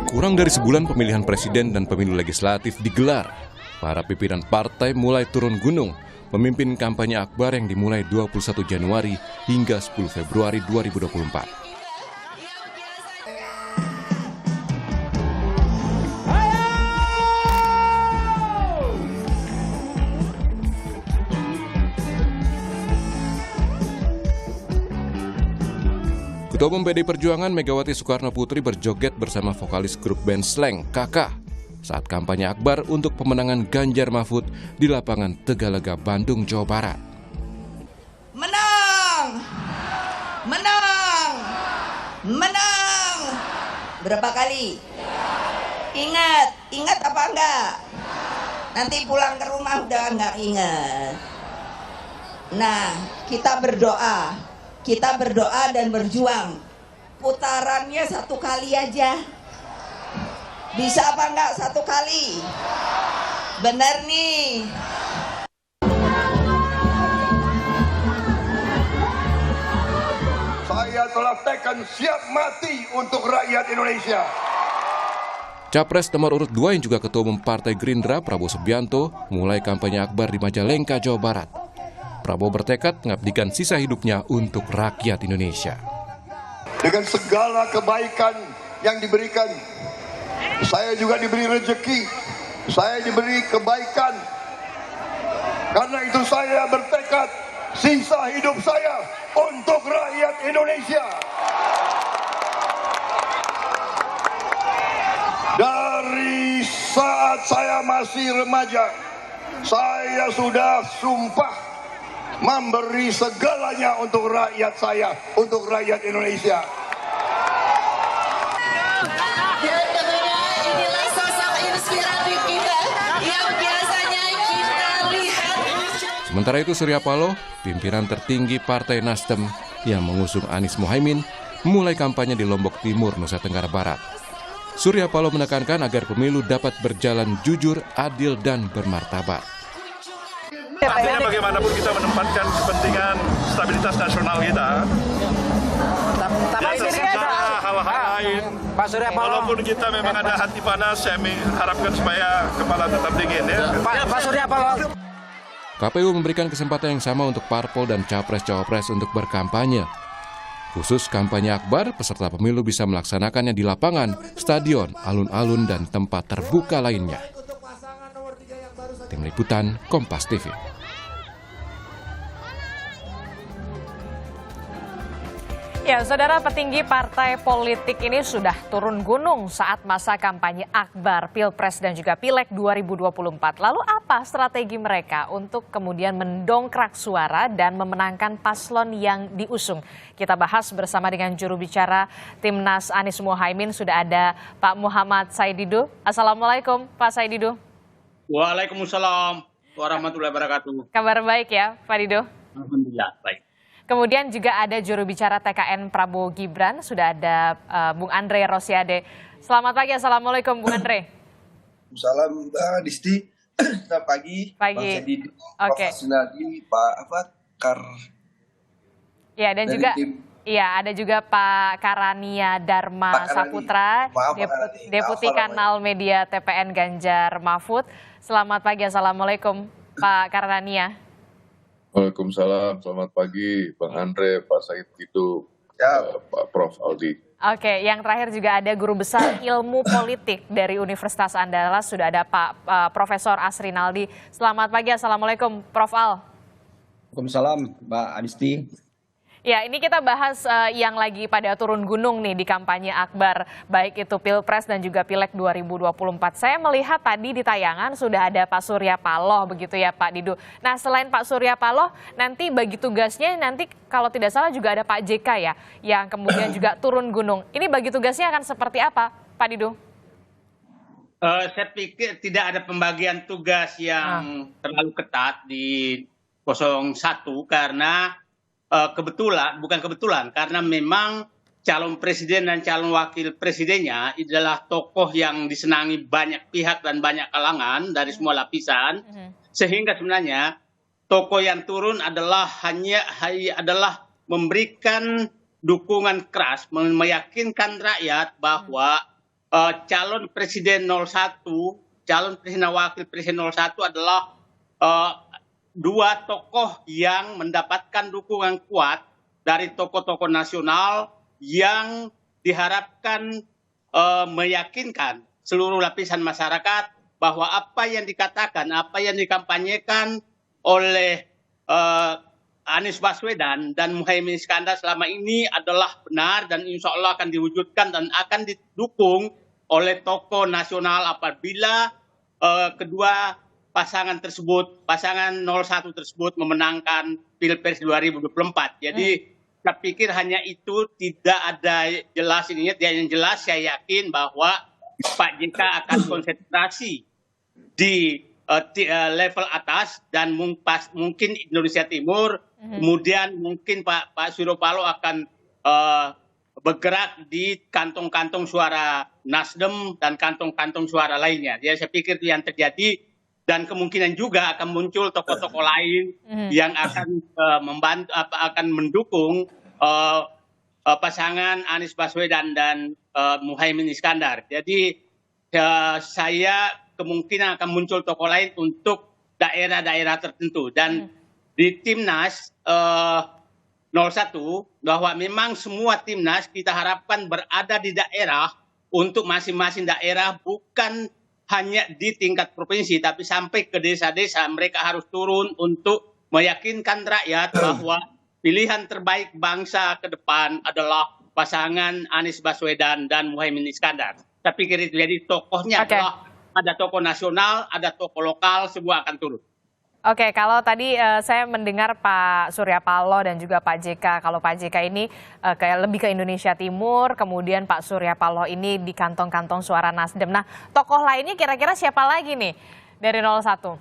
Kurang dari sebulan pemilihan presiden dan pemilu legislatif digelar. Para pimpinan partai mulai turun gunung, memimpin kampanye akbar yang dimulai 21 Januari hingga 10 Februari 2024. Ketua Umum PDI Perjuangan Megawati Soekarno Putri berjoget bersama vokalis grup band Slank, Kakah, saat kampanye akbar untuk pemenangan Ganjar Mahfud di lapangan Tegalega, Bandung, Jawa Barat. Menang! Menang! Menang! Berapa kali? Ingat apa enggak? Nanti pulang ke rumah udah enggak ingat. Nah, kita berdoa dan berjuang. Putarannya 1 kali aja. Bisa apa enggak 1 kali? Benar nih. Saya telah tekad siap mati untuk rakyat Indonesia. Capres nomor urut 2 yang juga Ketua Umum Partai Gerindra, Prabowo Subianto, mulai kampanye akbar di Majalengka, Jawa Barat. Prabowo bertekad mengabdikan sisa hidupnya untuk rakyat Indonesia. Dengan segala kebaikan yang diberikan, saya juga diberi rezeki, saya diberi kebaikan. Karena itu saya bertekad sisa hidup saya untuk rakyat Indonesia. Dari saat saya masih remaja, saya sudah sumpah memberi segalanya untuk rakyat saya, untuk rakyat Indonesia. Inilah sosok inspiratif kita yang biasanya kita lihat. Sementara itu Surya Paloh, pimpinan tertinggi Partai Nasdem yang mengusung Anies Mohaimin, mulai kampanye di Lombok Timur, Nusa Tenggara Barat. Surya Paloh menekankan agar pemilu dapat berjalan jujur, adil, dan bermartabat. Artinya bagaimanapun kita menempatkan kepentingan stabilitas nasional kita. Tapi secara hal-hal lain, walaupun kita memang ada hati panas, saya harapkan supaya kepala tetap dingin ya. Pak Surya Paloh. KPU memberikan kesempatan yang sama untuk parpol dan capres-cawapres untuk berkampanye. Khusus kampanye akbar, peserta pemilu bisa melaksanakannya di lapangan, stadion, alun-alun, dan tempat terbuka lainnya. Tim Liputan, Kompas TV. Ya, saudara, petinggi partai politik ini sudah turun gunung saat masa kampanye akbar Pilpres dan juga Pileg 2024. Lalu apa strategi mereka untuk kemudian mendongkrak suara dan memenangkan paslon yang diusung? Kita bahas bersama dengan juru bicara Timnas Anies Mohaimin, sudah ada Pak Muhammad Saidido. Assalamualaikum, Pak Saidido. Waalaikumsalam warahmatullahi wabarakatuh. Kabar baik ya, Pak Dido? Alhamdulillah, baik. Kemudian juga ada juru bicara TKN Prabowo Gibran, sudah ada Bung Andre Rosiade. Selamat pagi, Assalamualaikum Bung Andre. Salam Mbak Disti, selamat pagi. Pagi. Bang Sedido, Oke. Pak Sunardi, Pak Kar. Ya, dan juga tim. iya, ada juga Pak Karania Dharma Saputra, Deputi Kanal Media TPN Ganjar Mahfud. Selamat pagi, Assalamualaikum Pak Karania. Waalaikumsalam, selamat pagi Bang Andre, Pak Said Dido, Pak Prof Aldi. Oke, yang terakhir juga ada Guru Besar Ilmu Politik dari Universitas Andalas, sudah ada Pak Profesor Asrinaldi. Selamat pagi, Assalamualaikum Prof Al. Waalaikumsalam Mbak Adisti. Ya, ini kita bahas yang lagi pada turun gunung nih di kampanye akbar, baik itu Pilpres dan juga Pileg 2024. Saya melihat tadi di tayangan sudah ada Pak Surya Paloh begitu ya Pak Dido. Nah, selain Pak Surya Paloh, nanti bagi tugasnya nanti kalau tidak salah juga ada Pak JK ya, yang kemudian juga turun gunung. Ini bagi tugasnya akan seperti apa, Pak Dido? Saya pikir tidak ada pembagian tugas yang terlalu ketat di 01 karena bukan kebetulan karena memang calon presiden dan calon wakil presidennya adalah tokoh yang disenangi banyak pihak dan banyak kalangan dari semua lapisan, sehingga sebenarnya tokoh yang turun adalah hanya memberikan dukungan keras meyakinkan rakyat bahwa calon presiden 01, calon presiden dan wakil presiden 01 adalah dua tokoh yang mendapatkan dukungan kuat dari tokoh-tokoh nasional yang diharapkan meyakinkan seluruh lapisan masyarakat bahwa apa yang dikatakan, apa yang dikampanyekan oleh Anies Baswedan dan Muhaimin Iskandar selama ini adalah benar dan insya Allah akan diwujudkan dan akan didukung oleh tokoh nasional apabila kedua pasangan tersebut, pasangan 01 tersebut memenangkan Pilpres 2024. Jadi saya pikir hanya itu, tidak ada jelas ininya. Yang jelas saya yakin bahwa Pak JK akan konsentrasi di level atas dan mungkin Indonesia Timur, kemudian mungkin Pak Surya Paloh akan bergerak di kantong-kantong suara Nasdem dan kantong-kantong suara lainnya. Jadi saya pikir itu yang terjadi dan kemungkinan juga akan muncul tokoh-tokoh lain yang akan membantu, akan mendukung pasangan Anies Baswedan dan Muhaimin Iskandar. Jadi saya kemungkinan akan muncul tokoh lain untuk daerah-daerah tertentu. Dan di Timnas 01 bahwa memang semua Timnas kita harapkan berada di daerah untuk masing-masing daerah, bukan hanya di tingkat provinsi tapi sampai ke desa-desa. Mereka harus turun untuk meyakinkan rakyat bahwa pilihan terbaik bangsa ke depan adalah pasangan Anies Baswedan dan Muhaimin Iskandar. Saya pikir itu. Jadi tokohnya adalah ada tokoh nasional, ada tokoh lokal, semua akan turun. Oke, kalau tadi saya mendengar Pak Surya Paloh dan juga Pak JK, kalau Pak JK ini kayak lebih ke Indonesia Timur, kemudian Pak Surya Paloh ini di kantong-kantong suara Nasdem. Nah, tokoh lainnya kira-kira siapa lagi nih dari 01?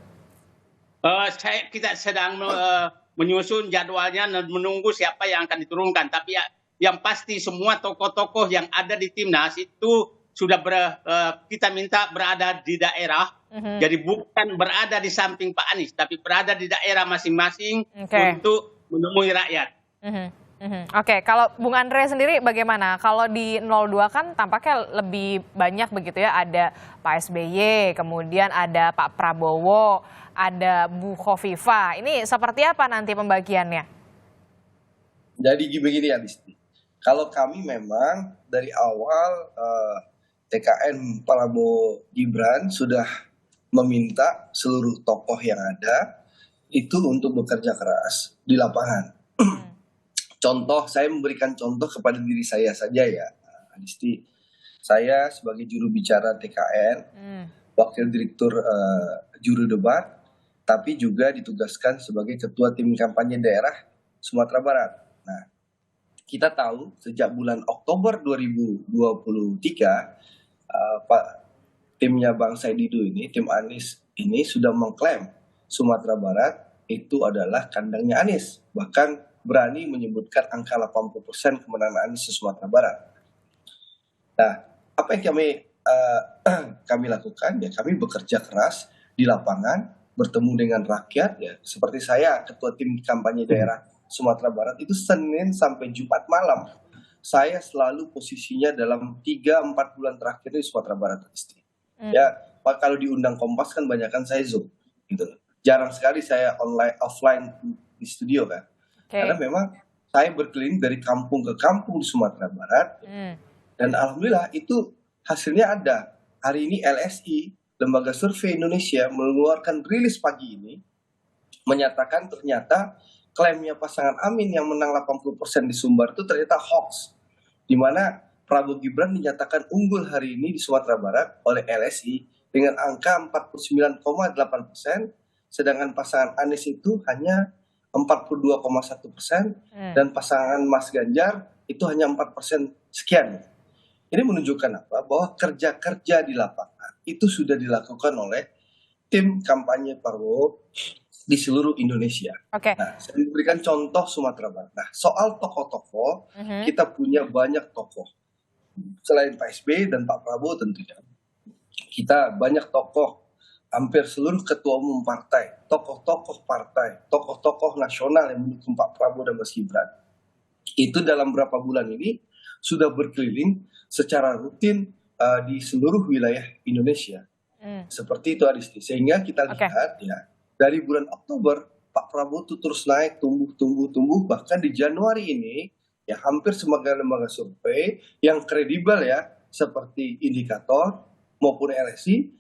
Kita sedang menyusun jadwalnya dan menunggu siapa yang akan diturunkan. Tapi yang pasti semua tokoh-tokoh yang ada di Timnas itu sudah kita minta berada di daerah. Jadi bukan berada di samping Pak Anies, tapi berada di daerah masing-masing untuk menemui rakyat. Oke, kalau Bung Andre sendiri bagaimana? Kalau di 02 kan tampaknya lebih banyak begitu ya, ada Pak SBY, kemudian ada Pak Prabowo, ada Bu Khofifa. Ini seperti apa nanti pembagiannya? Jadi begini ya, Disti. Kalau kami memang dari awal TKN Prabowo Gibran sudah meminta seluruh tokoh yang ada itu untuk bekerja keras di lapangan. Contoh, saya memberikan contoh kepada diri saya saja ya, Adisti. Saya sebagai juru bicara TKN, wakil direktur juru debat, tapi juga ditugaskan sebagai ketua tim kampanye daerah Sumatera Barat. Nah, kita tahu sejak bulan Oktober 2023, timnya Bang Said Didu ini, tim Anies ini sudah mengklaim Sumatera Barat itu adalah kandangnya Anies. Bahkan berani menyebutkan angka 80% kemenangan Anies di Sumatera Barat. Nah, apa yang kami lakukan? Ya, kami bekerja keras di lapangan, bertemu dengan rakyat. Ya, seperti saya, ketua tim kampanye daerah Sumatera Barat itu Senin sampai Jumat malam. Saya selalu posisinya dalam 3-4 bulan terakhir di Sumatera Barat. Ya, kalau diundang Kompas kan banyakan saya Zoom gitu. Jarang sekali saya offline di studio kan. Karena memang saya berkeliling dari kampung ke kampung di Sumatera Barat. Dan alhamdulillah itu hasilnya ada. Hari ini LSI, Lembaga Survei Indonesia, mengeluarkan rilis pagi ini menyatakan ternyata klaimnya pasangan Amin yang menang 80% di Sumbar itu ternyata hoax. Di mana Prabowo Gibran dinyatakan unggul hari ini di Sumatera Barat oleh LSI dengan angka 49,8%, sedangkan pasangan Anies itu hanya 42,1% dan pasangan Mas Ganjar itu hanya 4% sekian. Ini menunjukkan apa? Bahwa kerja-kerja di lapangan itu sudah dilakukan oleh tim kampanye Prabowo di seluruh Indonesia. Nah, saya memberikan contoh Sumatera Barat. Nah, soal tokoh-tokoh, kita punya banyak tokoh. Selain Pak SBY dan Pak Prabowo tentunya. Kita banyak tokoh, hampir seluruh ketua umum partai, tokoh-tokoh partai, tokoh-tokoh nasional yang mendukung Pak Prabowo dan Mas Gibran. itu dalam berapa bulan ini sudah berkeliling secara rutin di seluruh wilayah Indonesia. Seperti itu Adisti. Sehingga kita lihat ya dari bulan Oktober Pak Prabowo itu terus naik, tumbuh, bahkan di Januari ini ya hampir semua lembaga survei yang kredibel ya seperti Indikator maupun LSI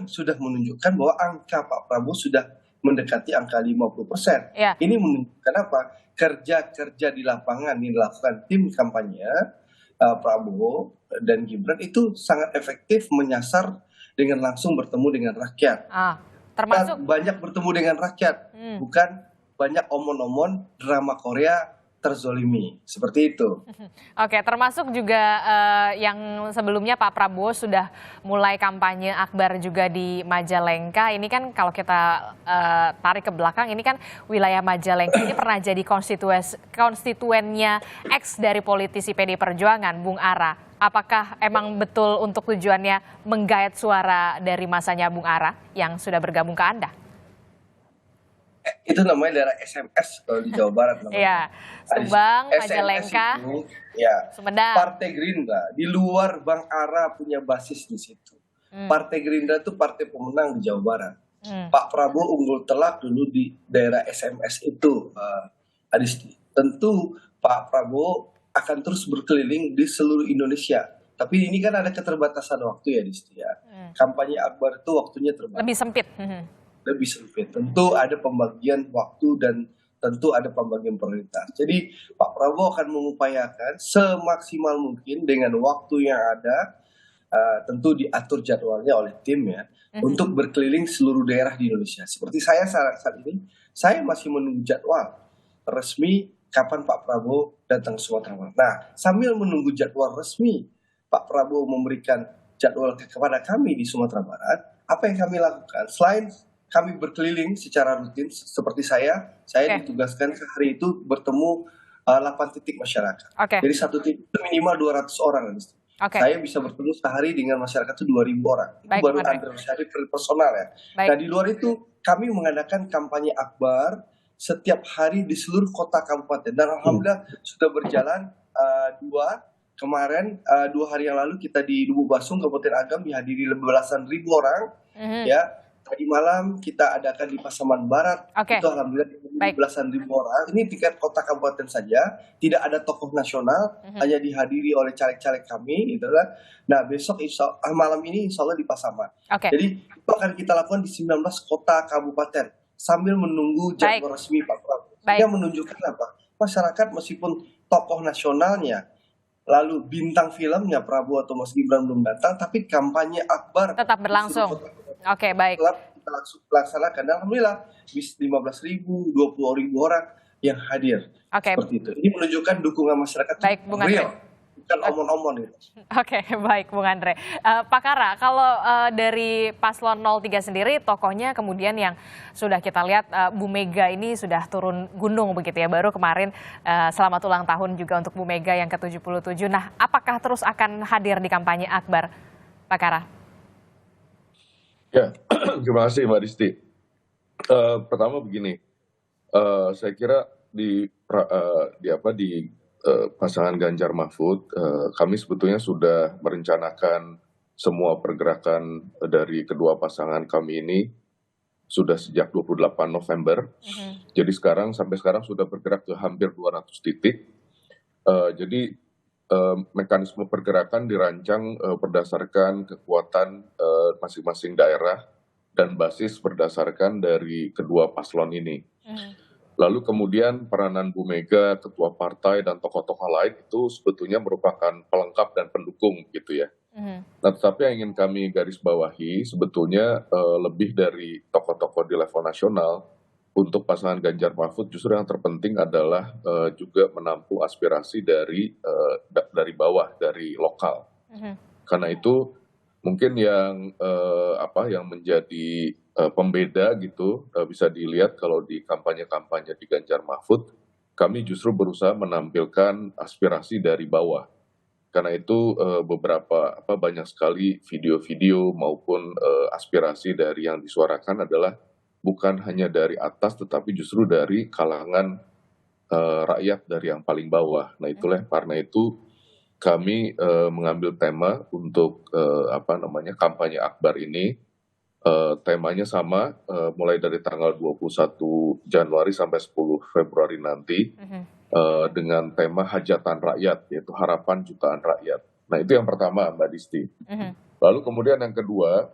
sudah menunjukkan bahwa angka Pak Prabowo sudah mendekati angka 50%. Ya. Ini menunjukkan apa? Kerja-kerja di lapangan yang dilakukan tim kampanye Prabowo dan Gibran itu sangat efektif menyasar dengan langsung bertemu dengan rakyat. Termasuk Banyak bertemu dengan rakyat, bukan banyak omon-omon drama Korea terzolimi, seperti itu. Oke, termasuk juga yang sebelumnya Pak Prabowo sudah mulai kampanye akbar juga di Majalengka. Ini kan kalau kita tarik ke belakang, ini kan wilayah Majalengka ini pernah jadi konstituennya ex dari politisi PD Perjuangan, Bung Ara. Apakah emang betul untuk tujuannya menggait suara dari masanya Bung Ara yang sudah bergabung ke Anda? Itu namanya daerah SMS kalau di Jawa Barat namanya. Iya, Subang, SMS Majalengka, itu, ya, Sumedang. Partai Gerindra di luar Bang Ara punya basis di situ. Partai Gerindra itu partai pemenang di Jawa Barat. Pak Prabowo unggul telak dulu di daerah SMS itu, Adisti. Tentu Pak Prabowo akan terus berkeliling di seluruh Indonesia. Tapi ini kan ada keterbatasan waktu ya, Adisti ya. Kampanye akbar itu waktunya terbatas. Lebih sempit. Lebih sempit. Tentu ada pembagian waktu dan tentu ada pembagian prioritas. Jadi Pak Prabowo akan mengupayakan semaksimal mungkin dengan waktu yang ada, tentu diatur jadwalnya oleh tim ya, untuk berkeliling seluruh daerah di Indonesia. Seperti saya saat ini, saya masih menunggu jadwal resmi kapan Pak Prabowo datang ke Sumatera Barat. Nah, sambil menunggu jadwal resmi Pak Prabowo memberikan jadwal kepada kami di Sumatera Barat, apa yang kami lakukan? Selain kami berkeliling secara rutin, seperti saya ditugaskan sehari itu bertemu 8 titik masyarakat. Jadi satu titik itu minimal 200 orang. Saya bisa bertemu sehari dengan masyarakat itu 2.000 orang. Itu baru Andre Rosiade personal ya. Nah di luar itu kami mengadakan kampanye akbar setiap hari di seluruh kota kabupaten. Dan alhamdulillah sudah berjalan 2 hari yang lalu kita di Lubuk Basung, Kabupaten Agam dihadiri belasan ribu orang. Ya. Tadi malam kita adakan di Pasaman Barat, itu alhamdulillah belasan ribu orang. Ini tingkat kota kabupaten saja, tidak ada tokoh nasional, hanya dihadiri oleh caleg-caleg kami, gitu kan. Nah besok malam ini insya Allah di Pasaman. Jadi itu akan kita lakukan di 19 kota kabupaten sambil menunggu jadwal resmi Pak Prabowo. Yang menunjukkan apa? Masyarakat meskipun tokoh nasionalnya, lalu bintang filmnya Prabowo atau Mas Gibran belum datang, tapi kampanye akbar tetap berlangsung. Baik. Kita laksanakan. Alhamdulillah 15.000, 20.000 orang yang hadir. Seperti itu. Ini menunjukkan dukungan masyarakat real, bukan omon-omon itu. Baik Bung Andre. Pak Kara, kalau dari Paslon 03 sendiri, tokohnya kemudian yang sudah kita lihat Bu Mega ini sudah turun gunung begitu ya. Baru kemarin selamat ulang tahun juga untuk Bu Mega yang ke-77. Nah, apakah terus akan hadir di kampanye akbar, Pak Kara? Ya, terima kasih Mbak Disti. Pertama begini, saya kira di pasangan Ganjar Mahfud, kami sebetulnya sudah merencanakan semua pergerakan dari kedua pasangan kami ini sudah sejak 28 November. Jadi sampai sekarang sudah bergerak ke hampir 200 titik. Jadi mekanisme pergerakan dirancang berdasarkan kekuatan masing-masing daerah dan basis berdasarkan dari kedua paslon ini. Lalu kemudian peranan Bu Mega, ketua partai dan tokoh-tokoh lain itu sebetulnya merupakan pelengkap dan pendukung gitu ya. Nah, tetapi yang ingin kami garis bawahi sebetulnya lebih dari tokoh-tokoh di level nasional. Untuk pasangan Ganjar Mahfud justru yang terpenting adalah juga menampung aspirasi dari bawah, dari lokal. Karena itu mungkin yang menjadi pembeda gitu bisa dilihat kalau di kampanye-kampanye di Ganjar Mahfud, kami justru berusaha menampilkan aspirasi dari bawah. Karena itu banyak sekali video-video maupun aspirasi dari yang disuarakan adalah bukan hanya dari atas tetapi justru dari kalangan rakyat dari yang paling bawah. Nah itulah karena itu kami mengambil tema untuk kampanye Akbar ini. Temanya sama, mulai dari tanggal 21 Januari sampai 10 Februari nanti, dengan tema hajatan rakyat, yaitu harapan jutaan rakyat. Nah itu yang pertama Mbak Disti. Lalu kemudian yang kedua,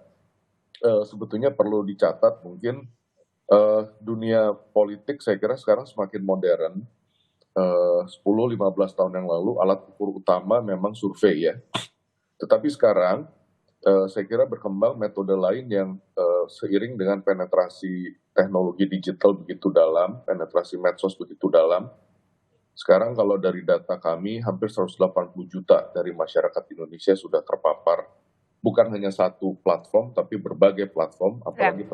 sebetulnya perlu dicatat mungkin dunia politik saya kira sekarang semakin modern. 10-15 tahun yang lalu alat ukur utama memang survei ya. Tetapi sekarang saya kira berkembang metode lain yang seiring dengan penetrasi teknologi digital begitu dalam, penetrasi medsos begitu dalam. Sekarang kalau dari data kami hampir 180 juta dari masyarakat Indonesia sudah terpapar bukan hanya satu platform tapi berbagai platform, apalagi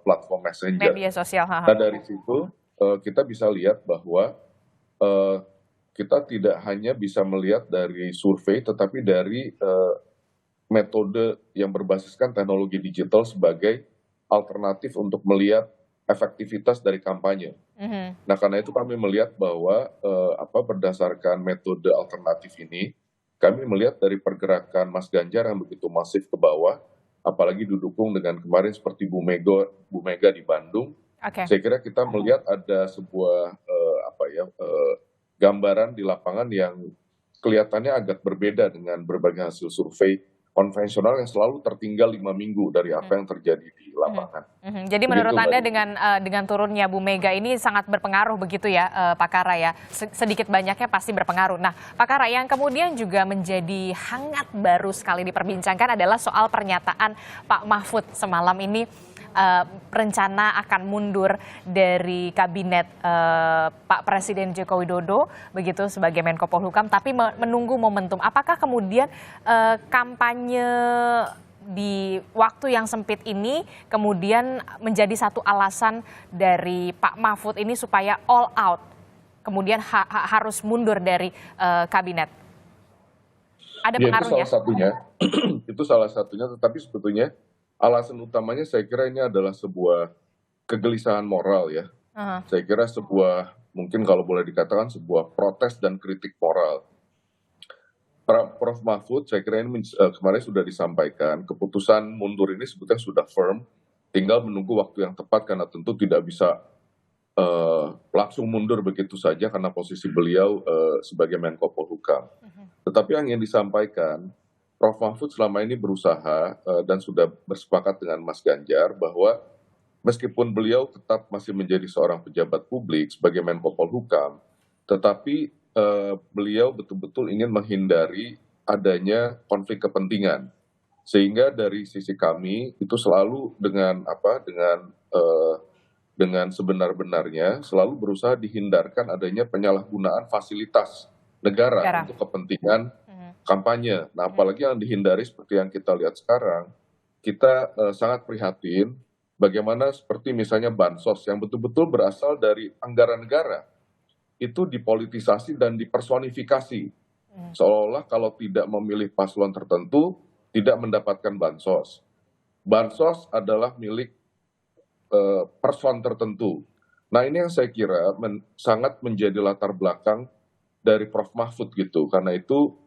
platform messenger. Media sosial. Nah dari situ kita bisa lihat bahwa kita tidak hanya bisa melihat dari survei, tetapi dari metode yang berbasiskan teknologi digital sebagai alternatif untuk melihat efektivitas dari kampanye. Nah, karena itu kami melihat bahwa berdasarkan metode alternatif ini, kami melihat dari pergerakan Mas Ganjar yang begitu masif ke bawah, apalagi didukung dengan kemarin seperti Bu Mega di Bandung. Saya kira kita melihat ada sebuah gambaran di lapangan yang kelihatannya agak berbeda dengan berbagai hasil survei konvensional yang selalu tertinggal 5 minggu dari apa yang terjadi di lapangan. Jadi menurut Anda dengan turunnya Bu Mega ini sangat berpengaruh begitu ya Pak Kara ya? Sedikit banyaknya pasti berpengaruh. Nah Pak Kara, yang kemudian juga menjadi hangat baru sekali diperbincangkan adalah soal pernyataan Pak Mahfud semalam ini, rencana akan mundur dari kabinet Pak Presiden Joko Widodo begitu sebagai Menko Polhukam, tapi menunggu momentum. Apakah kemudian kampanye di waktu yang sempit ini kemudian menjadi satu alasan dari Pak Mahfud ini supaya all out, kemudian harus mundur dari kabinet? Ada pengaruhnya? Itu salah satunya, tetapi sebetulnya alasan utamanya saya kira ini adalah sebuah kegelisahan moral ya. Saya kira sebuah, mungkin kalau boleh dikatakan sebuah protes dan kritik moral. Prof. Mahfud saya kira ini kemarin sudah disampaikan, keputusan mundur ini sebetulnya sudah firm, tinggal menunggu waktu yang tepat karena tentu tidak bisa langsung mundur begitu saja karena posisi beliau sebagai Menko Polhukam. Tetapi yang ingin disampaikan, Prof. Mahfud selama ini berusaha dan sudah bersepakat dengan Mas Ganjar bahwa meskipun beliau tetap masih menjadi seorang pejabat publik sebagai Menko Polhukam, tetapi beliau betul-betul ingin menghindari adanya konflik kepentingan. Sehingga dari sisi kami itu selalu dengan sebenar-benarnya selalu berusaha dihindarkan adanya penyalahgunaan fasilitas negara untuk kepentingan kampanye. Nah, apalagi yang dihindari seperti yang kita lihat sekarang, kita sangat prihatin bagaimana seperti misalnya bansos yang betul-betul berasal dari anggaran negara, itu dipolitisasi dan dipersonifikasi. Seolah-olah kalau tidak memilih paslon tertentu, tidak mendapatkan bansos. Bansos adalah milik person tertentu. Nah, ini yang saya kira sangat menjadi latar belakang dari Prof. Mahfud gitu. Karena itu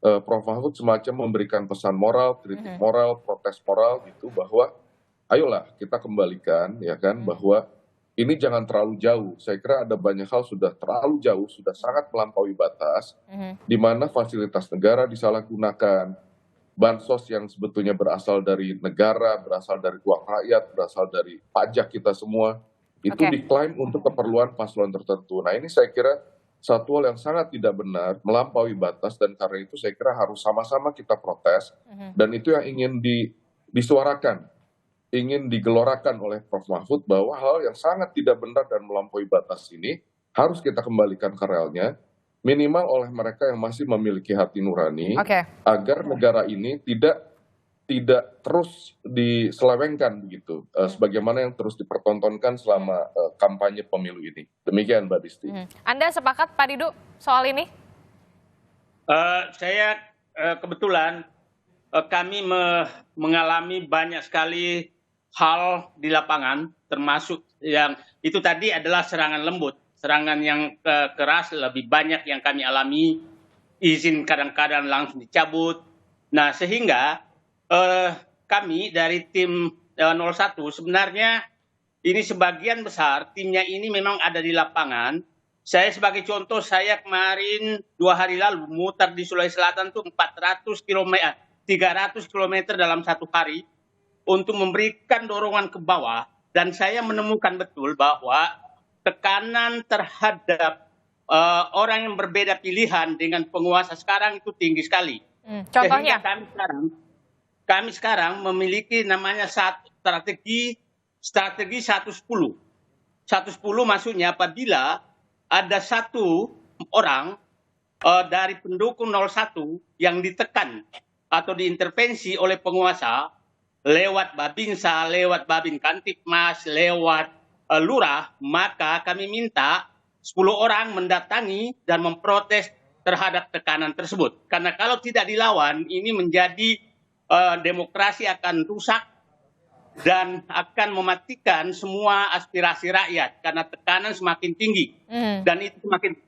Prof. Mahfud semacam memberikan pesan moral, kritik moral, protes moral gitu bahwa ayolah kita kembalikan ya kan bahwa ini jangan terlalu jauh. Saya kira ada banyak hal sudah terlalu jauh, sudah sangat melampaui batas di mana fasilitas negara disalahgunakan. Bansos yang sebetulnya berasal dari negara, berasal dari uang rakyat, berasal dari pajak kita semua itu diklaim untuk keperluan paslon tertentu. Nah, ini saya kira satu hal yang sangat tidak benar, melampaui batas, dan karena itu saya kira harus sama-sama kita protes, dan itu yang ingin disuarakan, ingin digelorakan oleh Prof. Mahfud bahwa hal yang sangat tidak benar dan melampaui batas ini harus kita kembalikan ke realnya, minimal oleh mereka yang masih memiliki hati nurani, agar negara ini tidak terus diselewengkan begitu, sebagaimana yang terus dipertontonkan selama kampanye pemilu ini. Demikian Mbak Disti. Anda sepakat Pak Didu soal ini? Saya kebetulan kami mengalami banyak sekali hal di lapangan, termasuk yang itu tadi adalah serangan lembut serangan yang keras, lebih banyak yang kami alami, izin kadang-kadang langsung dicabut. Nah, sehingga kami dari tim 01 sebenarnya ini sebagian besar timnya ini memang ada di lapangan. Saya sebagai contoh, saya kemarin 2 hari lalu mutar di Sulawesi Selatan tuh 300 km dalam 1 hari untuk memberikan dorongan ke bawah, dan saya menemukan betul bahwa tekanan terhadap orang yang berbeda pilihan dengan penguasa sekarang itu tinggi sekali. Contohnya? Sehingga kami sekarang memiliki namanya strategi 110. 110 maksudnya apabila ada satu orang dari pendukung 01 yang ditekan atau diintervensi oleh penguasa lewat Babinsa, lewat Babin Kantipmas, lewat lurah, maka kami minta 10 orang mendatangi dan memprotes terhadap tekanan tersebut. Karena kalau tidak dilawan, ini menjadi demokrasi akan rusak dan akan mematikan semua aspirasi rakyat karena tekanan semakin tinggi dan itu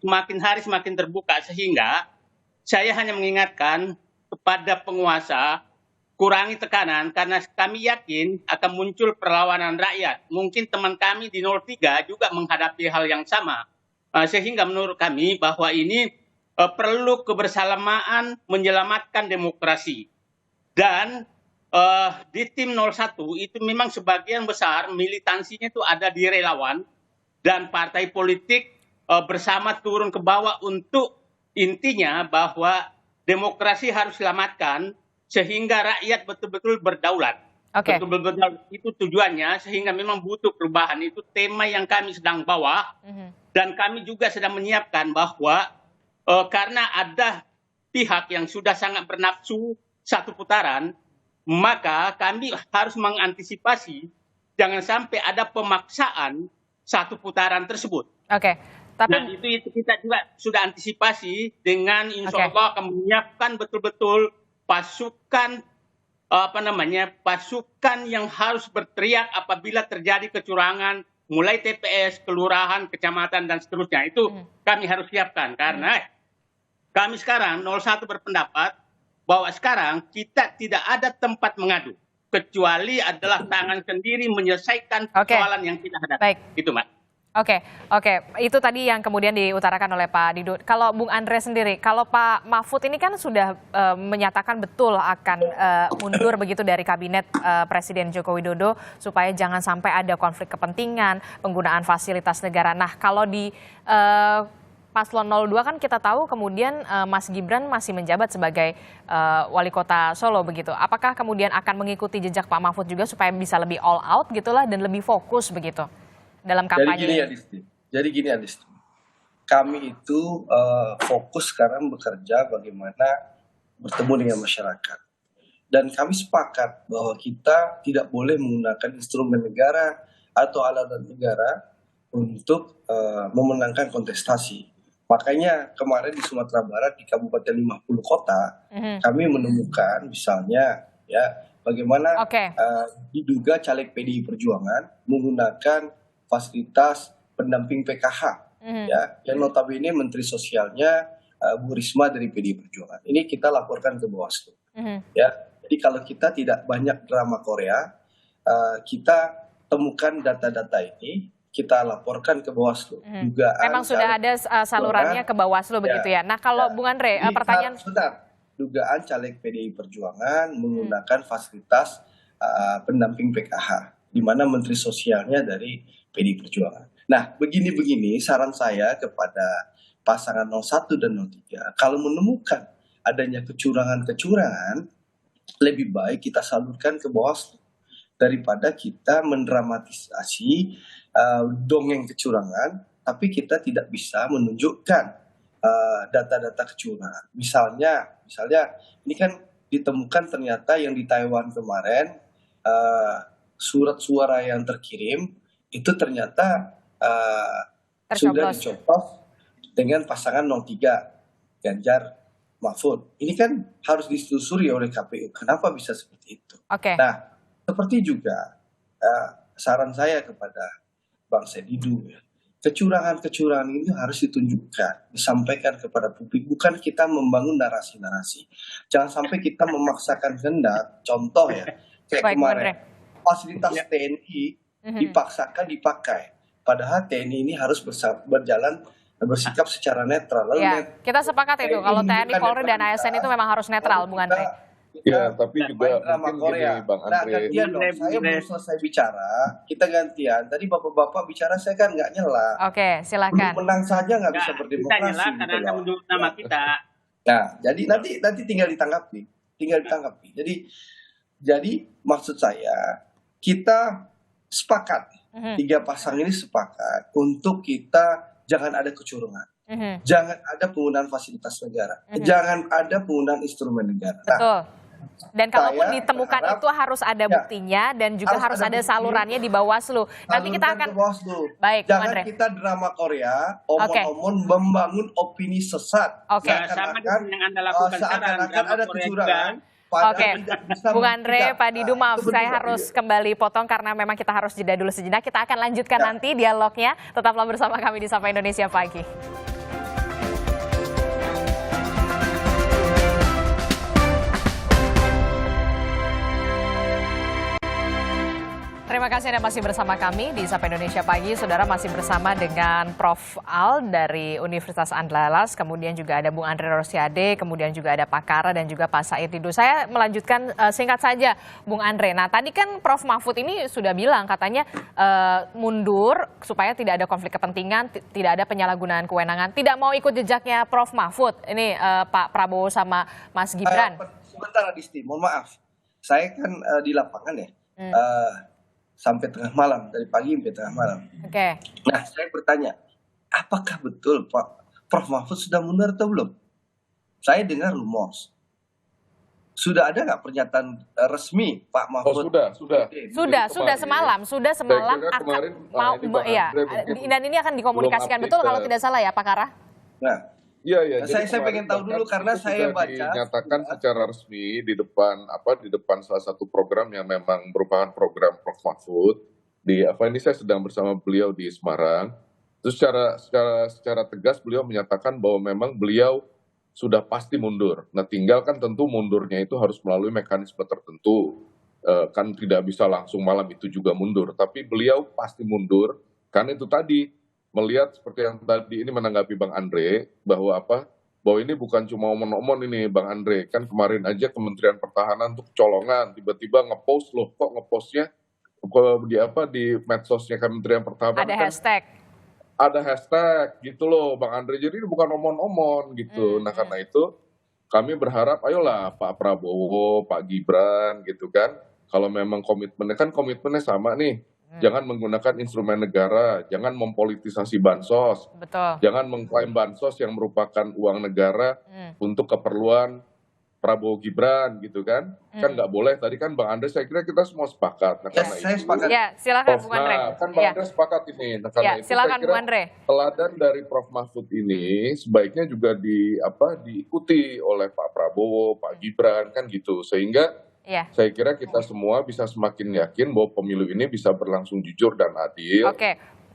semakin hari semakin terbuka, sehingga saya hanya mengingatkan kepada penguasa kurangi tekanan karena kami yakin akan muncul perlawanan rakyat. Mungkin teman kami di 03 juga menghadapi hal yang sama, sehingga menurut kami bahwa ini perlu kebersamaan menyelamatkan demokrasi. Dan di tim 01 itu memang sebagian besar militansinya itu ada di relawan dan partai politik bersama turun ke bawah untuk intinya bahwa demokrasi harus selamatkan sehingga rakyat betul-betul berdaulat. Betul-betul berdaulat itu tujuannya, sehingga memang butuh perubahan. Itu tema yang kami sedang bawa dan kami juga sedang menyiapkan bahwa karena ada pihak yang sudah sangat bernafsu satu putaran, maka kami harus mengantisipasi jangan sampai ada pemaksaan satu putaran tersebut. Tapi itu kita juga sudah antisipasi dengan insya Allah akan menyiapkan betul-betul pasukan pasukan yang harus berteriak apabila terjadi kecurangan, mulai TPS, kelurahan, kecamatan dan seterusnya. Itu kami harus siapkan karena kami sekarang 01 berpendapat bahwa sekarang kita tidak ada tempat mengadu kecuali adalah tangan sendiri menyelesaikan persoalan yang kita hadapi. Baik. Itu, Mbak. Oke, itu tadi yang kemudian diutarakan oleh Pak Dido. Kalau Bung Andre sendiri, kalau Pak Mahfud ini kan sudah menyatakan betul akan mundur begitu dari kabinet Presiden Joko Widodo supaya jangan sampai ada konflik kepentingan, penggunaan fasilitas negara. Nah, kalau di Paslon 02 kan kita tahu kemudian Mas Gibran masih menjabat sebagai wali kota Solo begitu. Apakah kemudian akan mengikuti jejak Pak Mahfud juga supaya bisa lebih all out gitulah dan lebih fokus begitu dalam kampanye? Jadi gini Adisti, kami itu fokus sekarang bekerja bagaimana bertemu dengan masyarakat. Dan kami sepakat bahwa kita tidak boleh menggunakan instrumen negara atau alat negara untuk memenangkan kontestasi. Makanya kemarin di Sumatera Barat di Kabupaten 50 kota kami menemukan misalnya ya bagaimana diduga caleg PDI Perjuangan menggunakan fasilitas pendamping PKH ya yang notabene Menteri Sosialnya Bu Risma dari PDI Perjuangan. Ini kita laporkan ke Bawaslu. Ya. Jadi kalau kita tidak banyak drama Korea, kita temukan data-data ini, kita laporkan ke Bawaslu. Memang sudah ada salurannya ke Bawaslu begitu ya. Nah kalau Bung Andre, pertanyaan... Dugaan caleg PDI Perjuangan menggunakan fasilitas pendamping PKH, di mana Menteri Sosialnya dari PDI Perjuangan. Nah begini saran saya kepada pasangan 01 dan 03, kalau menemukan adanya kecurangan-kecurangan, lebih baik kita salurkan ke Bawaslu daripada kita mendramatisasi dongeng kecurangan, tapi kita tidak bisa menunjukkan data-data kecurangan. Misalnya ini kan ditemukan ternyata yang di Taiwan kemarin surat suara yang terkirim itu ternyata sudah dicopot dengan pasangan 03 Ganjar Mahfud. Ini kan harus ditelusuri oleh KPU. Kenapa bisa seperti itu? Nah, seperti juga saran saya kepada Bang Sedidu, kecurangan-kecurangan ini harus ditunjukkan, disampaikan kepada publik, bukan kita membangun narasi-narasi. Jangan sampai kita memaksakan kehendak, contoh ya, kayak Baik, Bung kemarin, fasilitas TNI dipaksakan dipakai, padahal TNI ini harus bersikap secara netral. Lalu Ya, kita sepakat itu kalau TNI, Polri, dan ASN itu memang harus netral, Bung Andre. Ya, tapi juga drama mungkin Korea. gini, Bang Nah, Andre. gantian dong. Saya belum selesai bicara. Kita gantian. Tadi bapak-bapak bicara, saya kan nggak nyela. Oke, silakan. Belum menang saja nggak bisa Kita berdemokrasi. nyela karena gitu Anda loh. menyebut nama kita. Nah, jadi nanti tinggal ditanggapi. Jadi maksud saya kita sepakat. 3 pasang ini sepakat untuk kita jangan ada kecurangan. Jangan ada penggunaan fasilitas negara. Jangan ada penggunaan instrumen negara. Nah, Betul. Dan kalaupun saya ditemukan berharap- itu harus ada buktinya dan juga harus ada bukti. salurannya di Bawaslu. Nanti kita salurkan akan ke Bawaslu. Baik, Bung Jangan Andre. kita drama Korea, omong-omong membangun opini sesat. Oke. Ya, sama dengan yang Anda lakukan sekarang, Seakan-akan drama ada Korea kecurangan. juga. padahal Oke, tidak bisa Bung Andre, membuktikan. Pak Didu, Nah, maaf itu saya betul. harus kembali potong karena memang kita harus jeda dulu sejenak. Kita akan lanjutkan Ya. nanti dialognya. Tetaplah bersama kami di Sapa Indonesia Pagi. Terima kasih Anda masih bersama kami di Sapa Indonesia Pagi. Saudara masih bersama dengan Prof. Al dari Universitas Andalas, kemudian juga ada Bung Andre Rosiade, kemudian juga ada Pak Kara dan juga Pak Said Didu. Saya melanjutkan singkat saja Bung Andre. Nah tadi kan Prof. Mahfud ini sudah bilang katanya mundur supaya tidak ada konflik kepentingan, tidak ada penyalahgunaan kewenangan. Tidak mau ikut jejaknya Prof. Mahfud. Ini Pak Prabowo sama Mas Gibran. Sebentar Adisti, mohon maaf. Saya kan di lapangan ya. Sampai tengah malam, dari pagi sampai tengah malam. Oke. Nah, saya bertanya, apakah betul Pak Prof. Mahfud sudah mundur atau belum? Saya dengar rumors. Sudah ada nggak pernyataan resmi Pak Mahfud? Sudah semalam Saya kira kemarin, ini Bang ya, Andre mungkin dan ini akan dikomunikasikan belum betul update, kalau tidak salah ya Pak Kara? Nah, Iya. Saya pengen tahu dulu karena saya baca dinyatakan secara resmi di depan salah satu program yang memang merupakan program Prof. Mahfud ini saya sedang bersama beliau di Semarang. Terus secara tegas beliau menyatakan bahwa memang beliau sudah pasti mundur. Nah, tinggal kan tentu mundurnya itu harus melalui mekanisme tertentu. Kan tidak bisa langsung malam itu juga mundur, tapi beliau pasti mundur karena itu tadi melihat seperti yang tadi ini menanggapi Bang Andre bahwa ini bukan cuma omon-omon ini Bang Andre, kan kemarin aja Kementerian Pertahanan untuk colongan tiba-tiba ngepost loh, kok ngepostnya di medsosnya Kementerian Pertahanan ada hashtag gitu loh Bang Andre, jadi ini bukan omon-omon gitu. Nah karena itu kami berharap ayolah Pak Prabowo, Pak Gibran gitu kan, kalau memang komitmennya sama nih. Jangan menggunakan instrumen negara, jangan mempolitisasi bansos, jangan mengklaim bansos yang merupakan uang negara untuk keperluan Prabowo Gibran gitu kan. Kan nggak boleh, tadi kan Bang Andre saya kira kita semua sepakat. Nah, karena saya itu, sepakat. Ya, silakan Bung Andre. kan Bang Andre sepakat ini. Nah, karena itu silakan saya kira Bung Andre. teladan dari Prof. Mahfud ini sebaiknya juga diikuti oleh Pak Prabowo, Pak Gibran kan gitu. Sehingga saya kira kita semua bisa semakin yakin bahwa pemilu ini bisa berlangsung jujur dan adil.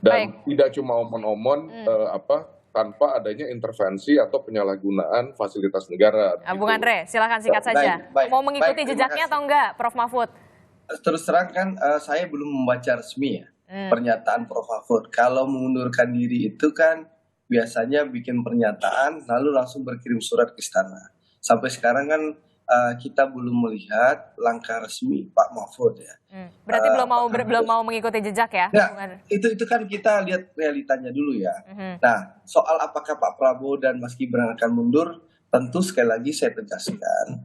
Dan tidak cuma omon-omon tanpa adanya intervensi atau penyalahgunaan fasilitas negara. Bung Andre, silakan singkat saja. Mau mengikuti jejaknya atau enggak, Prof. Mahfud? Terus terang kan saya belum membaca resmi ya pernyataan Prof. Mahfud. Kalau mengundurkan diri itu kan biasanya bikin pernyataan lalu langsung berkirim surat ke istana. Sampai sekarang kan kita belum melihat langkah resmi Pak Mahfud ya. Berarti belum mau mengikuti jejak ya? Nah, itu kan kita lihat realitanya dulu ya. Nah, soal apakah Pak Prabowo dan Mas Gibran akan mundur, tentu sekali lagi saya tegaskan,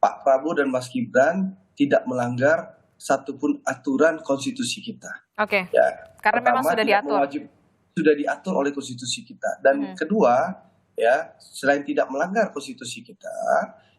Pak Prabowo dan Mas Gibran tidak melanggar satupun aturan konstitusi kita. Ya, karena memang sudah diatur. Sudah diatur oleh konstitusi kita. Dan kedua, ya selain tidak melanggar konstitusi kita,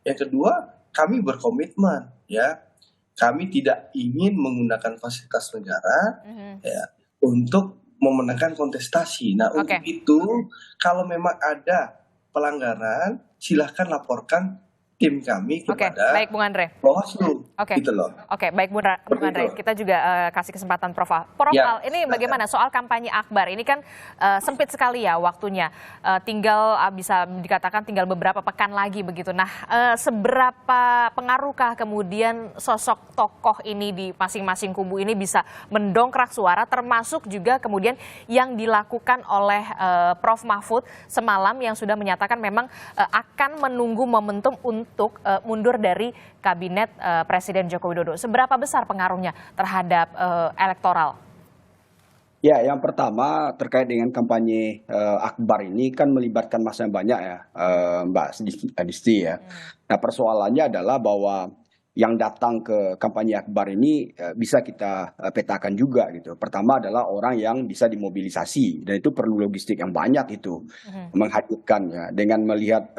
yang kedua, kami berkomitmen, ya, kami tidak ingin menggunakan fasilitas negara, ya, untuk memenangkan kontestasi. Nah, untuk itu, kalau memang ada pelanggaran, silahkan laporkan tim kami Oke, kepada baik Bung Andre. Bawaslu, Oke. gitu loh. Oke, baik Bung Andre. itu. Kita juga kasih kesempatan Prof. Prof, Ya, ini silakan. bagaimana soal kampanye akbar? Ini kan sempit sekali ya waktunya. Tinggal bisa dikatakan tinggal beberapa pekan lagi begitu. Nah, seberapa pengaruhkah kemudian sosok tokoh ini di masing-masing kubu ini bisa mendongkrak suara, termasuk juga kemudian yang dilakukan oleh Prof. Mahfud semalam yang sudah menyatakan memang akan menunggu momentum untuk mundur dari kabinet Presiden Joko Widodo. Seberapa besar pengaruhnya terhadap elektoral? Ya, yang pertama terkait dengan kampanye akbar ini kan melibatkan massa yang banyak ya, Mbak Adisti ya. Nah, persoalannya adalah bahwa yang datang ke kampanye akbar ini bisa kita petakan juga gitu. Pertama adalah orang yang bisa dimobilisasi dan itu perlu logistik yang banyak itu menghadirkan ya, dengan melihat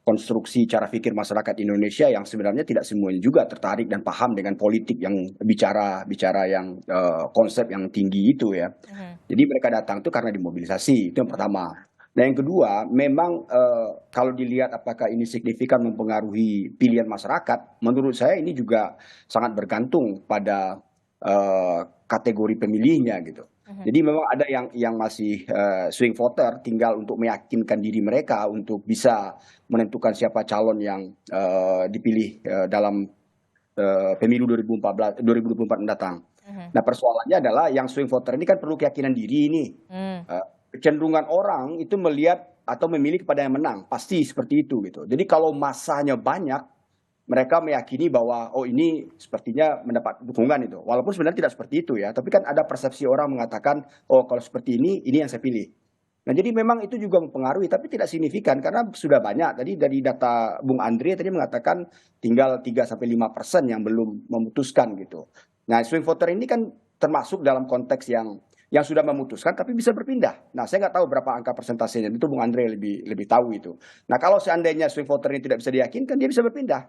konstruksi cara pikir masyarakat Indonesia yang sebenarnya tidak semuanya juga tertarik dan paham dengan politik yang bicara yang konsep yang tinggi itu ya. Jadi mereka datang itu karena dimobilisasi, itu yang pertama. Nah yang kedua, memang kalau dilihat apakah ini signifikan mempengaruhi pilihan masyarakat, menurut saya ini juga sangat bergantung pada kategori pemilihnya gitu. Jadi memang ada yang masih swing voter, tinggal untuk meyakinkan diri mereka untuk bisa menentukan siapa calon yang dipilih dalam pemilu 2024 mendatang. Nah persoalannya adalah yang swing voter ini kan perlu keyakinan diri ini. Kecenderungan orang itu melihat atau memilih kepada yang menang, pasti seperti itu gitu. Jadi kalau masanya banyak, mereka meyakini bahwa oh ini sepertinya mendapat dukungan itu. Walaupun sebenarnya tidak seperti itu ya, tapi kan ada persepsi orang mengatakan oh kalau seperti ini yang saya pilih. Nah jadi memang itu juga mempengaruhi, tapi tidak signifikan karena sudah banyak. Tadi dari data Bung Andre tadi mengatakan tinggal 3-5% yang belum memutuskan gitu. Nah swing voter ini kan termasuk dalam konteks yang sudah memutuskan tapi bisa berpindah. Nah, saya nggak tahu berapa angka persentasenya, itu Bung Andre lebih tahu itu. Nah, kalau seandainya swing voter ini tidak bisa diyakinkan, dia bisa berpindah.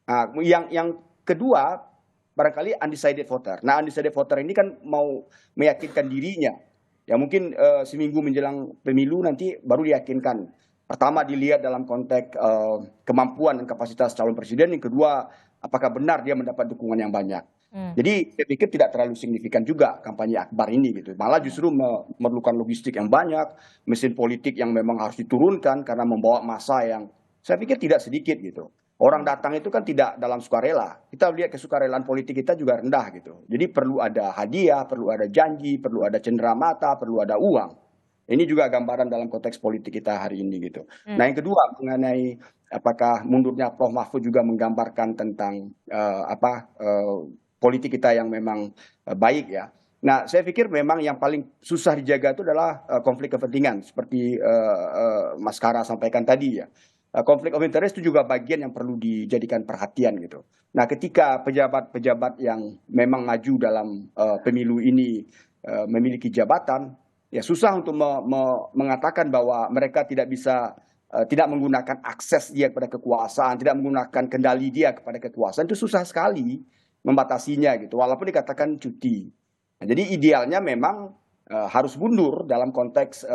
Nah, yang kedua, barangkali undecided voter. Nah, undecided voter ini kan mau meyakinkan dirinya. Ya mungkin seminggu menjelang pemilu nanti baru diyakinkan. Pertama dilihat dalam konteks kemampuan dan kapasitas calon presiden. Yang kedua, apakah benar dia mendapat dukungan yang banyak. Jadi saya pikir tidak terlalu signifikan juga kampanye akbar ini gitu. Malah justru memerlukan logistik yang banyak, mesin politik yang memang harus diturunkan karena membawa massa yang saya pikir tidak sedikit gitu. Orang datang itu kan tidak dalam sukarela. Kita lihat kesukarelaan politik kita juga rendah gitu. Jadi perlu ada hadiah, perlu ada janji, perlu ada cenderamata, perlu ada uang. Ini juga gambaran dalam konteks politik kita hari ini gitu. Nah yang kedua mengenai apakah mundurnya Prof. Mahfud juga menggambarkan tentang politik kita yang memang baik ya. Nah, saya pikir memang yang paling susah dijaga itu adalah konflik kepentingan seperti Mas Kara sampaikan tadi ya. Konflik of interest itu juga bagian yang perlu dijadikan perhatian gitu. Nah, ketika pejabat-pejabat yang memang maju dalam pemilu ini memiliki jabatan, ya susah untuk mengatakan bahwa mereka tidak bisa tidak menggunakan akses dia kepada kekuasaan, tidak menggunakan kendali dia kepada kekuasaan, itu susah sekali membatasinya gitu, walaupun dikatakan cuti. Nah, jadi idealnya memang harus mundur dalam konteks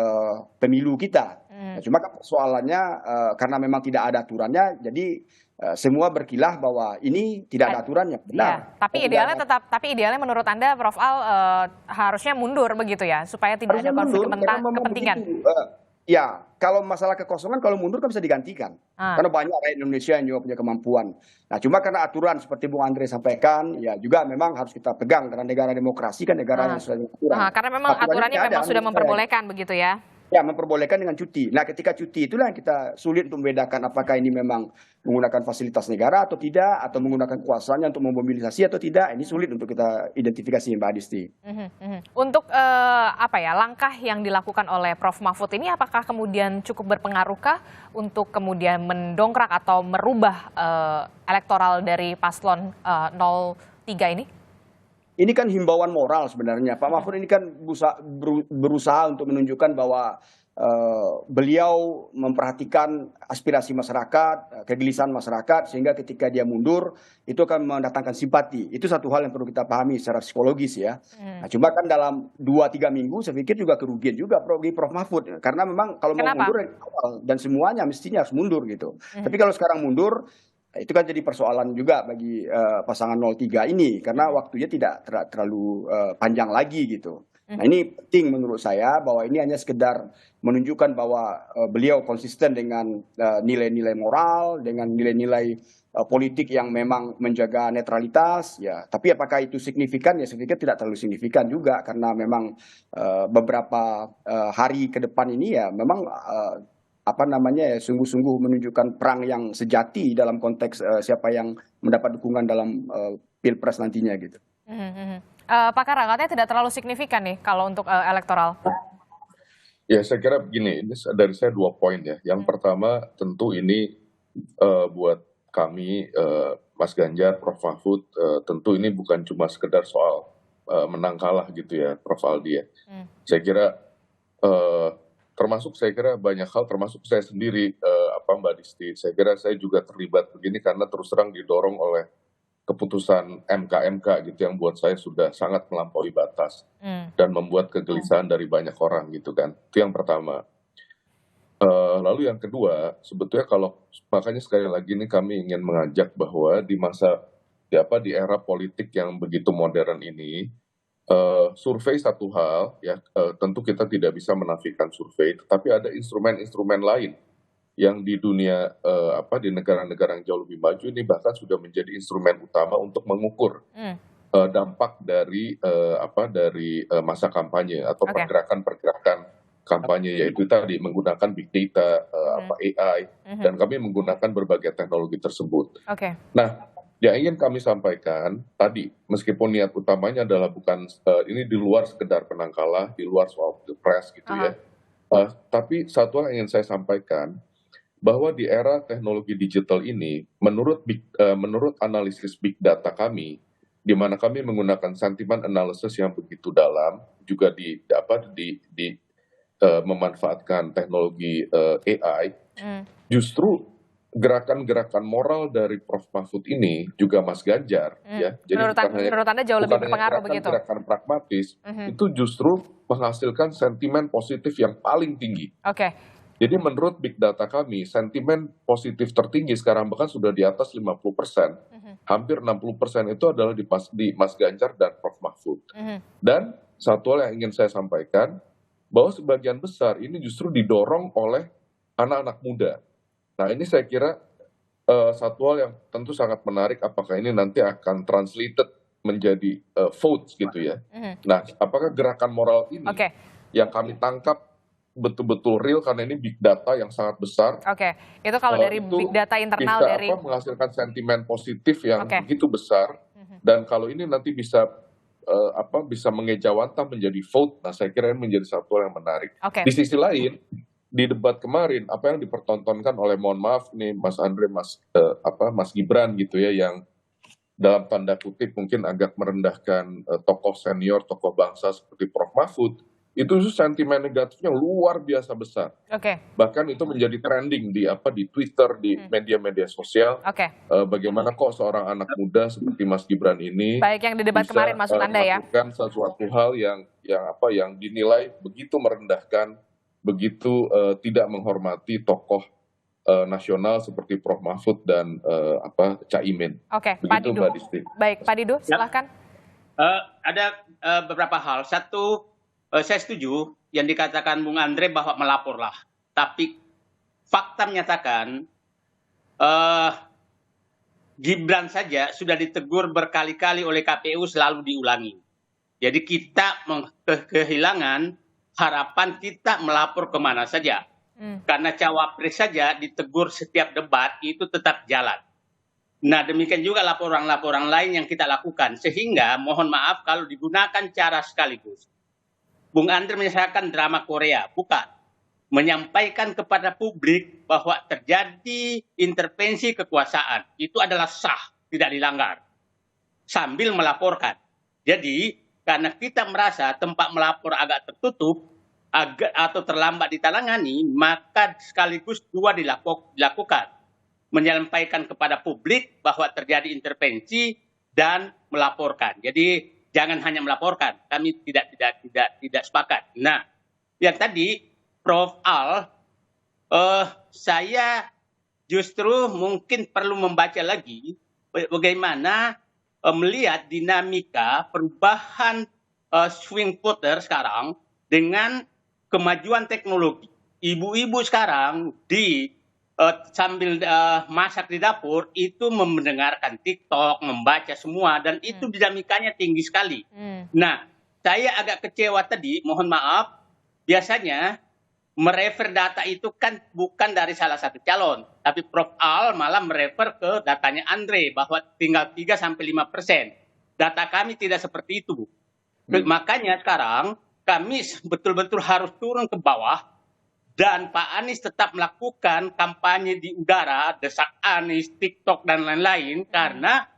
pemilu kita. Nah, cuma kan persoalannya karena memang tidak ada aturannya, jadi semua berkilah bahwa ini tidak ada aturannya. Benar. Ya, tapi idealnya menurut Anda, Prof. Al harusnya mundur begitu ya, supaya tidak ada konflik kepentingan. Ya, kalau masalah kekosongan, kalau mundur kan bisa digantikan. Karena banyak rakyat Indonesia yang juga punya kemampuan. Nah, cuma karena aturan seperti Bung Andre sampaikan, ya juga memang harus kita pegang. Karena negara demokrasi kan negara yang sudah aturan. Karena memang aturannya memang sudah memperbolehkan begitu ya. Ya, memperbolehkan dengan cuti. Nah, ketika cuti itulah yang kita sulit untuk membedakan apakah ini memang menggunakan fasilitas negara atau tidak, atau menggunakan kekuasaannya untuk memobilisasi atau tidak. Ini sulit untuk kita identifikasi, Mbak Adisti. Untuk langkah yang dilakukan oleh Prof. Mahfud ini, apakah kemudian cukup berpengaruhkah untuk kemudian mendongkrak atau merubah elektoral dari paslon 03 ini? Ini kan himbauan moral sebenarnya. Pak Mahfud ini kan berusaha untuk menunjukkan bahwa beliau memperhatikan aspirasi masyarakat, kegelisahan masyarakat, sehingga ketika dia mundur itu akan mendatangkan simpati. Itu satu hal yang perlu kita pahami secara psikologis ya. Nah, cuma kan dalam 2-3 minggu saya pikir juga kerugian juga Prof Mahfud, karena memang kalau mau mundur dari awal dan semuanya mestinya harus mundur gitu. Tapi kalau sekarang mundur itu kan jadi persoalan juga bagi pasangan 03 ini karena waktunya tidak terlalu panjang lagi gitu. Nah ini penting menurut saya bahwa ini hanya sekedar menunjukkan bahwa beliau konsisten dengan nilai-nilai moral, dengan nilai-nilai politik yang memang menjaga netralitas, ya. Tapi apakah itu signifikan? Ya saya pikir tidak terlalu signifikan juga karena memang beberapa hari ke depan ini ya memang sungguh-sungguh menunjukkan perang yang sejati dalam konteks siapa yang mendapat dukungan dalam pilpres nantinya gitu. Pak Karang, katanya tidak terlalu signifikan nih kalau untuk elektoral. Ya saya kira begini, ini dari saya 2 poin ya. Yang pertama tentu ini buat kami, Mas Ganjar, Prof Mahfud, tentu ini bukan cuma sekedar soal menang kalah gitu ya, Prof Aldi ya. Saya kira termasuk saya kira banyak hal, termasuk saya sendiri, Mbak Disti. Saya kira saya juga terlibat begini karena terus terang didorong oleh keputusan MK gitu yang buat saya sudah sangat melampaui batas dan membuat kegelisahan dari banyak orang gitu kan. Itu yang pertama. Lalu yang kedua, sebetulnya makanya sekali lagi ini kami ingin mengajak bahwa di masa di era politik yang begitu modern ini, survei satu hal ya, tentu kita tidak bisa menafikan survei, tetapi ada instrumen-instrumen lain yang di dunia di negara-negara yang jauh lebih maju ini bahkan sudah menjadi instrumen utama untuk mengukur dampak dari masa kampanye atau pergerakan kampanye, yaitu tadi menggunakan big data, AI, dan kami menggunakan berbagai teknologi tersebut. Nah, yang ingin kami sampaikan tadi, meskipun niat utamanya adalah bukan ini di luar sekedar menang kalah, di luar soal pilpres gitu ya, tapi satu hal yang ingin saya sampaikan bahwa di era teknologi digital ini, menurut analisis big data kami, di mana kami menggunakan sentiment analysis yang begitu dalam, juga memanfaatkan teknologi AI, justru gerakan-gerakan moral dari Prof Mahfud ini juga Mas Ganjar, ya. Jadi menurut Anda jauh lebih berpengaruh begitu? Gerakan pragmatis itu justru menghasilkan sentimen positif yang paling tinggi. Jadi menurut big data kami, sentimen positif tertinggi sekarang bahkan sudah di atas 50%. Hampir 60% itu adalah di Mas Ganjar dan Prof Mahfud. Dan satu hal yang ingin saya sampaikan, bahwa sebagian besar ini justru didorong oleh anak-anak muda. Nah ini saya kira satu hal yang tentu sangat menarik, apakah ini nanti akan translated menjadi votes gitu ya. Nah apakah gerakan moral ini yang kami tangkap betul-betul real karena ini big data yang sangat besar. Itu kalau dari big data internal bisa, dari menghasilkan sentimen positif yang begitu besar. Dan kalau ini nanti bisa mengejawantah menjadi vote, nah saya kira ini menjadi satu hal yang menarik. Di sisi lain, di debat kemarin apa yang dipertontonkan oleh, mohon maaf nih Mas Andre, Mas Gibran gitu ya, yang dalam tanda kutip mungkin agak merendahkan tokoh senior, tokoh bangsa seperti Prof Mahfud, itu sentimen negatifnya luar biasa besar. Bahkan itu menjadi trending di Twitter, di media-media sosial. Bagaimana kok seorang anak muda seperti Mas Gibran ini, baik yang di debat kemarin maksud Anda ya, melakukan sesuatu hal yang dinilai begitu merendahkan, begitu tidak menghormati tokoh nasional seperti Prof Mahfud dan Caimin. Pak Didu. Baik, Pak Didu, silahkan. Ada beberapa hal. Satu, saya setuju yang dikatakan Bung Andre bahwa melaporlah. Tapi fakta menyatakan Gibran saja sudah ditegur berkali-kali oleh KPU, selalu diulangi. Jadi kita kehilangan harapan kita melapor kemana saja. Karena cawapres saja ditegur setiap debat itu tetap jalan. Nah demikian juga laporan-laporan lain yang kita lakukan. Sehingga mohon maaf kalau digunakan cara sekaligus. Bung Andre menyelesaikan drama Korea, bukan. Menyampaikan kepada publik bahwa terjadi intervensi kekuasaan. Itu adalah sah, tidak dilanggar. Sambil melaporkan. Jadi, karena kita merasa tempat melapor agak tertutup, atau terlambat ditangani, maka sekaligus dua dilakukan. Menyampaikan kepada publik bahwa terjadi intervensi dan melaporkan. Jadi jangan hanya melaporkan, kami tidak sepakat. Nah, yang tadi Prof. Al, saya justru mungkin perlu membaca lagi bagaimana melihat dinamika perubahan swing voter sekarang dengan kemajuan teknologi. Ibu-ibu sekarang sambil masak di dapur itu mendengarkan TikTok, membaca semua, dan itu dinamikanya tinggi sekali. Nah, saya agak kecewa tadi, mohon maaf, biasanya merefer data itu kan bukan dari salah satu calon, tapi Prof. Al malah merefer ke datanya Andre bahwa tinggal 3-5%. Data kami tidak seperti itu. Makanya sekarang kami betul-betul harus turun ke bawah dan Pak Anies tetap melakukan kampanye di udara, desak Anies, TikTok, dan lain-lain, karena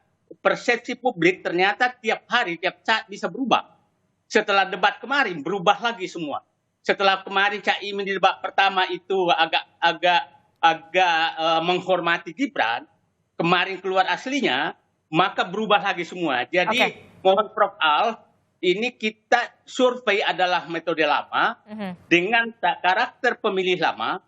persepsi publik ternyata tiap hari, tiap saat bisa berubah. Setelah debat kemarin, berubah lagi semua. Setelah kemarin Cak Imin di debat pertama itu agak menghormati Gibran, kemarin keluar aslinya, maka berubah lagi semua. Jadi mohon Prof. Al, ini kita survei adalah metode lama dengan karakter pemilih lama.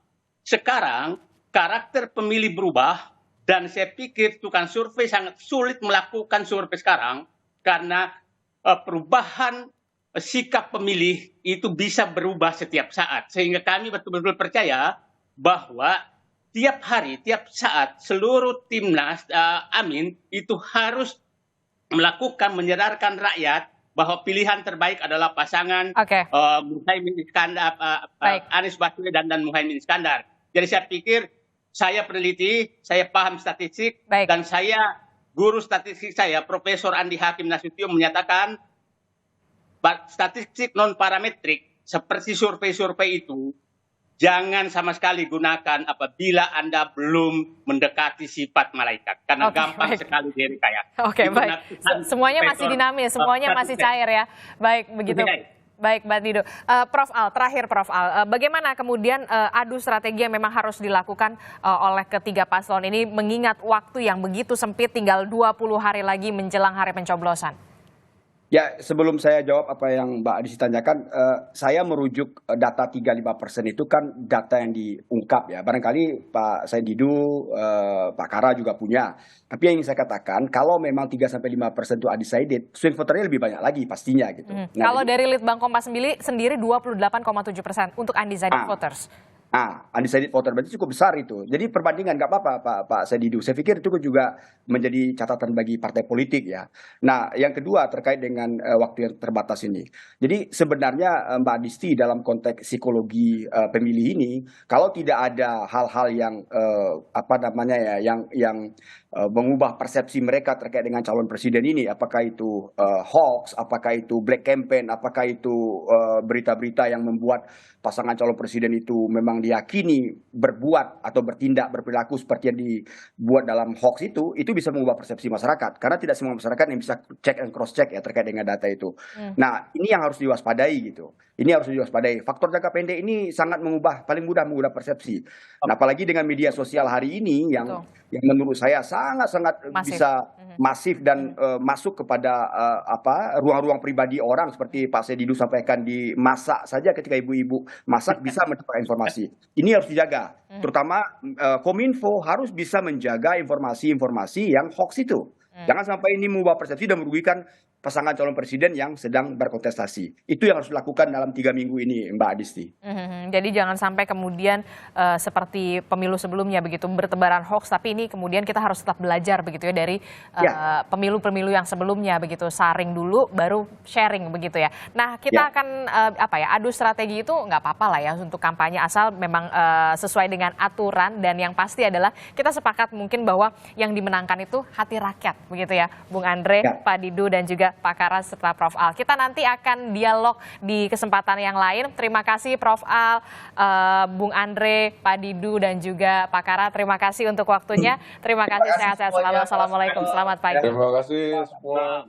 Sekarang karakter pemilih berubah dan saya pikir tukang survei sangat sulit melakukan survei sekarang karena perubahan sikap pemilih itu bisa berubah setiap saat. Sehingga kami betul-betul percaya bahwa tiap hari, tiap saat seluruh timnas Amin itu harus melakukan menyadarkan rakyat bahwa pilihan terbaik adalah pasangan Muhaimin Iskandar, Anies Baswedan dan Muhaimin Iskandar. Jadi saya pikir saya peneliti, saya paham statistik, dan saya guru statistik saya, Profesor Andi Hakim Nasution menyatakan statistik non parametrik seperti survei-survei itu jangan sama sekali gunakan apabila Anda belum mendekati sifat malaikat. Karena gampang sekali direkayasa. Baik. Semuanya masih dinamis, semuanya masih cair ya. Baik, begitu. Baik, Mbak Dido. Prof. Al, terakhir Prof. Al, bagaimana kemudian adu strategi yang memang harus dilakukan oleh ketiga paslon ini mengingat waktu yang begitu sempit, tinggal 20 hari lagi menjelang hari pencoblosan? Ya, sebelum saya jawab apa yang Mbak Adisi tanyakan, saya merujuk data 35% itu kan data yang diungkap ya. Barangkali Pak Didu, Pak Kara juga punya. Tapi yang ingin saya katakan, kalau memang 3-5% itu undecided, swing voternya lebih banyak lagi pastinya gitu. Nah, kalau dari Litbang Kompas sendiri 28,7% untuk undecided voters. Undecided voter berarti cukup besar itu. Jadi perbandingan nggak apa-apa Pak Sedidu. Saya pikir itu juga menjadi catatan bagi partai politik ya. Nah, yang kedua terkait dengan waktu yang terbatas ini. Jadi sebenarnya Mbak Adisti dalam konteks psikologi pemilih ini, kalau tidak ada hal-hal yang yang mengubah persepsi mereka terkait dengan calon presiden ini, apakah itu hoax, apakah itu black campaign, apakah itu berita-berita yang membuat pasangan calon presiden itu memang diyakini berbuat atau bertindak berperilaku seperti yang dibuat dalam hoax itu bisa mengubah persepsi masyarakat. Karena tidak semua masyarakat yang bisa check and cross check ya terkait dengan data itu. Nah, ini yang harus diwaspadai gitu. Ini harus diwaspadai. Faktor jangka pendek ini sangat paling mudah mengubah persepsi. Nah, apalagi dengan media sosial hari ini yang menurut saya sangat-sangat bisa masif dan masuk kepada ruang-ruang pribadi orang seperti Pak Sedidu sampaikan di masak saja ketika ibu-ibu masak bisa mendapatkan informasi. Ini harus dijaga. Terutama Kominfo harus bisa menjaga informasi-informasi yang hoax itu. Jangan sampai ini mengubah persepsi dan merugikan pasangan calon presiden yang sedang berkontestasi. Itu yang harus dilakukan dalam 3 minggu ini, Mbak Adisti. Jadi jangan sampai kemudian seperti pemilu sebelumnya begitu bertebaran hoax, tapi ini kemudian kita harus tetap belajar begitu ya dari pemilu-pemilu yang sebelumnya begitu, saring dulu baru sharing begitu ya. Nah, kita akan adu strategi itu nggak apa-apa lah ya untuk kampanye asal memang sesuai dengan aturan, dan yang pasti adalah kita sepakat mungkin bahwa yang dimenangkan itu hati rakyat begitu ya, Bung Andre, Pak Didu dan juga Pak Kara serta Prof. Al. Kita nanti akan dialog di kesempatan yang lain. Terima kasih Prof. Al, Bung Andre, Pak Didu dan juga Pak Kara. Terima kasih untuk waktunya. Terima kasih, sehat-sehat selalu. Assalamualaikum, selamat pagi. Terima kasih semua.